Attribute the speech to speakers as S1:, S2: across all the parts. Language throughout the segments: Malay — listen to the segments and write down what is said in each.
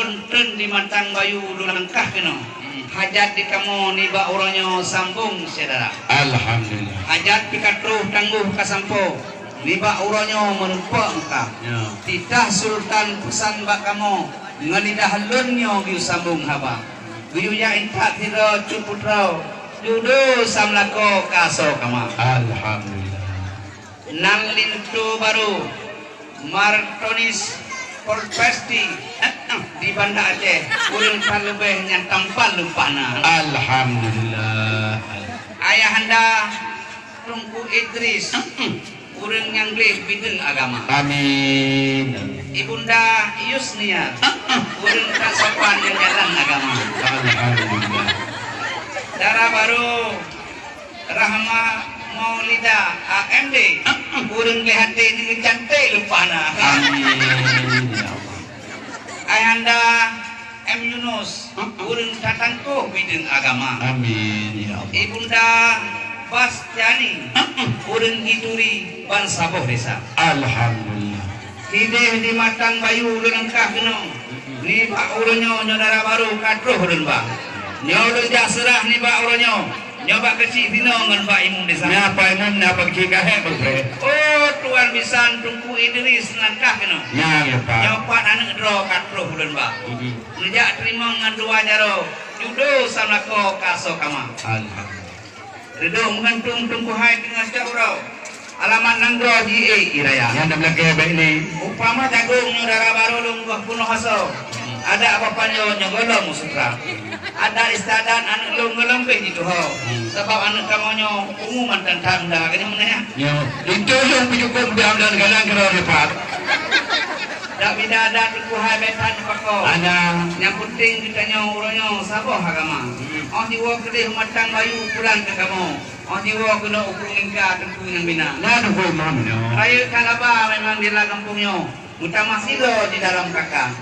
S1: sultan di Matang Bayu langkah kena. Hajat di kamu ni ba orangnya sambung saudara.
S2: Alhamdulillah.
S1: Hajat pikatruh tangguh kasampo. Ni ba orangnya menumpang ka. Titah sultan pesan ba kamu ngalidah halunnya giu sambung haba. Giu ya intak tira cuputrau. Judo samlako kaso kama.
S2: Alhamdulillah.
S1: Nang lintu baru Martonis Polpesti di Banda Aceh kurang lebih yang tampal lupana.
S2: Alhamdulillah.
S1: Ayahanda Tungku Idris kurang yang gleh bidun agama.
S2: Amin.
S1: Ibunda Yusnia kurang kasapan yang jalan agama.
S2: Alhamdulillah.
S1: Darah baru Rahma Maulida AMD kurang lihat ini cantik lupana.
S2: Amin.
S1: Ayahanda M Yunus kurang tatangku bidun agama.
S2: Amin ya Allah.
S1: Ibunda Bastiani kurang gituri bangsa boh desa.
S2: Alhamdulillah.
S1: Hideh di Matang Bayu lengkah kenong. Ni pak uronyo nyodara baru katruh den ba. Nyodo jaserah ni pak uronyo. Nyoba kecil dino ngan Pak Imum desa.
S2: Nyapa imum nyapa kikahe bebre.
S1: Oh tuan bisan Tungku Idris langkah kena.
S2: Ya Pak.
S1: Nyopat anak dro katruh bulan ba. Nejak terima ngan dua jaro. Judo samlako kaso kama.
S2: Alhamdulillah.
S1: Redo mengantung Tungku Hai dengan caurau. Alamat nanggro di iraya.
S2: Yang nak lagi baik ni.
S1: Upama jagung nyodara baru lungguh punuh haso. Ada apa-apanya nyogolong musutra. Ada istadan anak lu ngelempeh di tuho. Sebab anak kamunya umuman tentang dah kena mana ya?
S2: Yo, itu yang cukup diambil galang kerana dapat.
S1: Tak beda ada Tungku Hai betan pako.
S2: Ada.
S1: Yang penting kita nyuruhnya sabah agama. Oh diwa kedih Matang Bayu pulang ke kamu. Oh diwa kena ukur lingkar Tungku yang bina.
S2: Nah, tu pun mana?
S1: Raya Kalaba memang di dalam kampungnya. Utama silo di dalam kakak.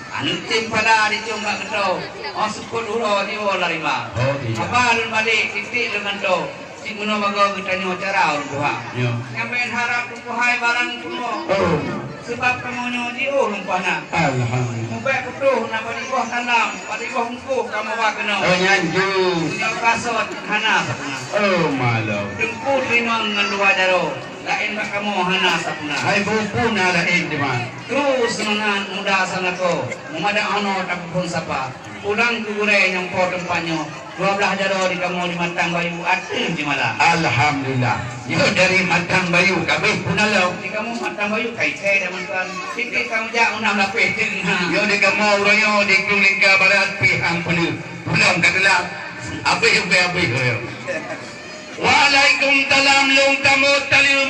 S1: Anu tim pada dicungkak keto. Oh sukul ulo diwa larima.
S2: Oh iya.
S1: Apa alun balik titik dengan to. Si guna bago kita nyo cara orang tua.
S2: Yo.
S1: Nyampein harap Tungku Hai barang semua.
S2: Oh.
S1: Sebab kamu nyo diu lumpana.
S2: Alhamdulillah.
S1: Mubek kutuh nak pada ibuh tanam, pada ibuh engkuh kamu wakna.
S2: Oh nyanju.
S1: Nyok kasut hana sapuna.
S2: Oh malau.
S1: Tungku terima dengan dua jaro. Lain bak kamu hana sapuna.
S2: Hai buku nada di mana?
S1: Terus dengan muda sanako. Mumada ano tak pun sapa. Pulang ke gure yang po tempatnya. 12 jaro di kamu di Matang Bayu atin di malah.
S2: Alhamdulillah. Yo dari Matang Bayu kabeh punalau.
S1: Di kamu Matang Bayu kai-kai dah mantuan. Sikit kamu jak unam lapeh ting.
S2: Yo di kamu royo di Kulingga Barat pihang penuh. Pulang katelak. Abih yo. Waalaikumsalam lung tamu talim.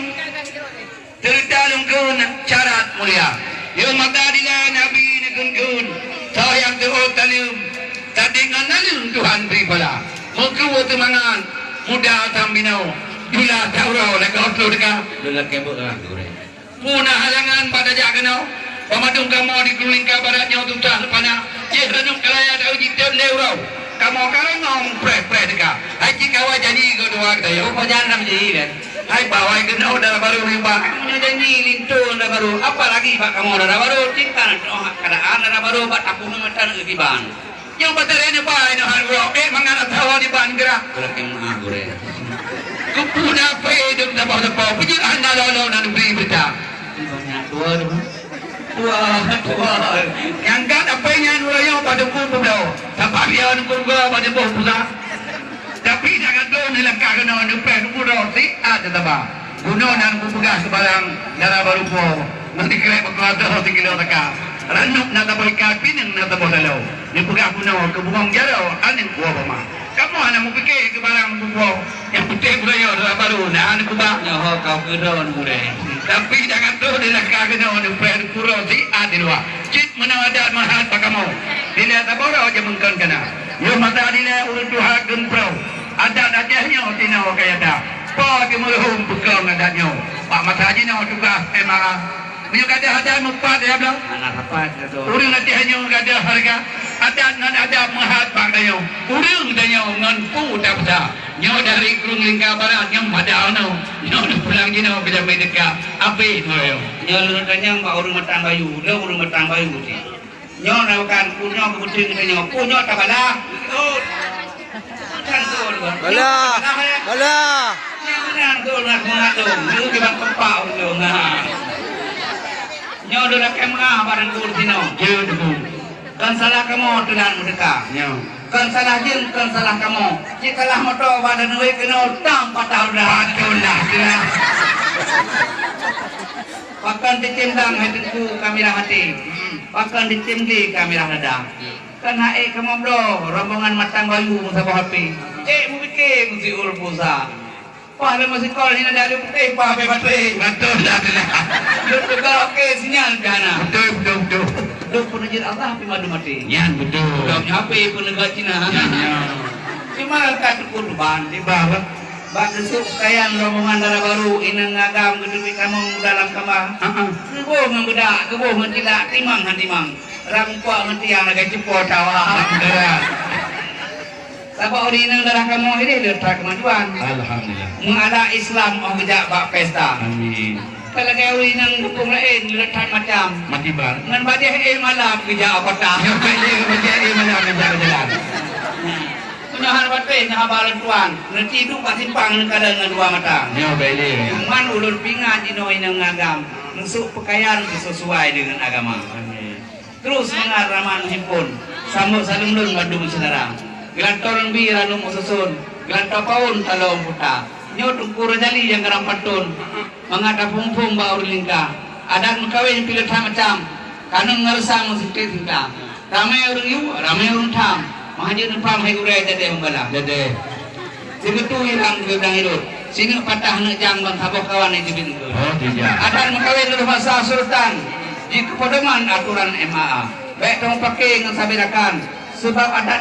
S2: Cerita lungkun syarat mulia. Yo matadilah Nabi nikun. Sayang tu talim. Tadi nganalin Tuhan beribadah. Muka waktu mangan muda tambinau. Jula taurau lega otlo deka.
S1: Dula kebuk lah gure.
S2: Puna halangan pada jaganau. Pamadung kamu di Kulingga Baratnya tutah lepana. Ye renung kalaya tau jitem leurau. Kamu kalau ngom pre deka. Hai jikawa jadi kedua kita yo.
S1: Kau jangan jadi kan.
S2: Hai bawai kenau dah baru riba.
S1: Kamu janji lintun dah baru. Apa lagi pak kamu dah baru cinta nak keadaan dah baru pak aku memetan kegiban.
S2: Yang betul ini apa ini harga? Mangan tahu di ban gerak.
S1: Kalau kemana gure.
S2: Kupuna pe hidup dah bawa. Puji anda lalu dan beri berita.
S1: Banyak tua tu.
S2: Tua. Yang kan apa yang nuraya pada kubu dah. Tapi dia kubu pada kubu pusat. Tapi jangan tu ni lekak kena nupai kubu dah. Si ada tambah. Guna dan kubu gas sebarang darah baru po. Nanti kira berkuasa 3 kilo tekak. Ranuk nak tahu ikan pining nak tahu dalau. Ni pegah punau ke bukang jarau anin kuah pama. Kamu anak mau fikir ke barang kuah yang putih budaya dah baru nak anak kubah.
S1: Nyaho kau keron gure.
S2: Tapi jangan tu dia nak kena orang per kurau si ada dua. Cik mana ada mahal pak kamu. Dia tak boleh aja mengkan kena. Yo mata dia urut Tuhan gun pro. Ada dajahnya tina kaya dah. Pa ke merhum bekang adanya. Pak mata aja nak tugas emang. Dia kata ada empat dia bilang.
S1: Anak apa tu?
S2: Urang nanti hanya ada harga. Ada mahat bang dayo. Urang dayo ngan pu tak pada. Nyo dari Kulingga Barat yang pada ano. Nyo pulang jino bila medeka. Abe tu yo.
S1: Nyo lu tanya mbak urang Matang Bayu. Dah urang Matang Bayu ti. nyo na kan punyo kebuting nyo punyo tabala kan tu
S3: Bala. Bala.
S1: kan tu nak mengadong lu di bang kepau tu nah nyo do nak kemah barang kur tino kan salah kamu telan mereka kan salah jin kan salah kamu jika lah moto badan we kena tang patah dah itulah dia pakan dicendang hatiku kamera hati pakan dicemdi kamera dada kan hae kamu bro rombongan matang bayu musabah HP mu bikin si ulpusa pahala masih kol hina dari putih pa HP betul dah betul oke sinyal dana betul dok penajir Allah HP madu mati
S2: Yan betul.
S1: dok HP penegak Cina cuma kat kurban di bawah bak desuk kayan rombongan darah baru inang ngagam gedepi kamu dalam kamar kebo ngbedak kebo ngentila timang hantimang rangkua ngentiang naga cepo tawa darah sabak ori inang darah kamu ini letak kemajuan
S2: Alhamdulillah.
S1: mengada Islam oh gejak bak pesta
S2: Amin.
S1: kalau kaya ori inang dukung lain letak macam
S2: Mati bar.
S1: ngan badih malam gejak kota
S2: Jadi mana jalan-jalan.
S1: Nyahan batwe nyahan balan tuan nanti itu pasimpang kadang dengan dua mata
S2: Nyo beli.
S1: man ulun pingan dinoy nang ngagam nusuk pakaian sesuai dengan agama
S2: Amin.
S1: terus mengaraman himpun samuk salumlun madu saudara gelantoran bi ranu mususun gelantau paun talong puta nyot ukur jali yang geram patun mangata pumpung baur lingka adat mengkawin pilih macam kanung ngersang musik tingka ramai orang yu ramai orang tham mahajir pam hai gurai dade menggala
S2: Dede.
S1: sebetu hilang gedang hidup sini patah nak jang bang habok kawan itu bin
S2: Oh tidak.
S1: adat mengkawin dari bahasa sultan di kepodoman aturan MAA baik dong pakai dengan sabirakan sebab adat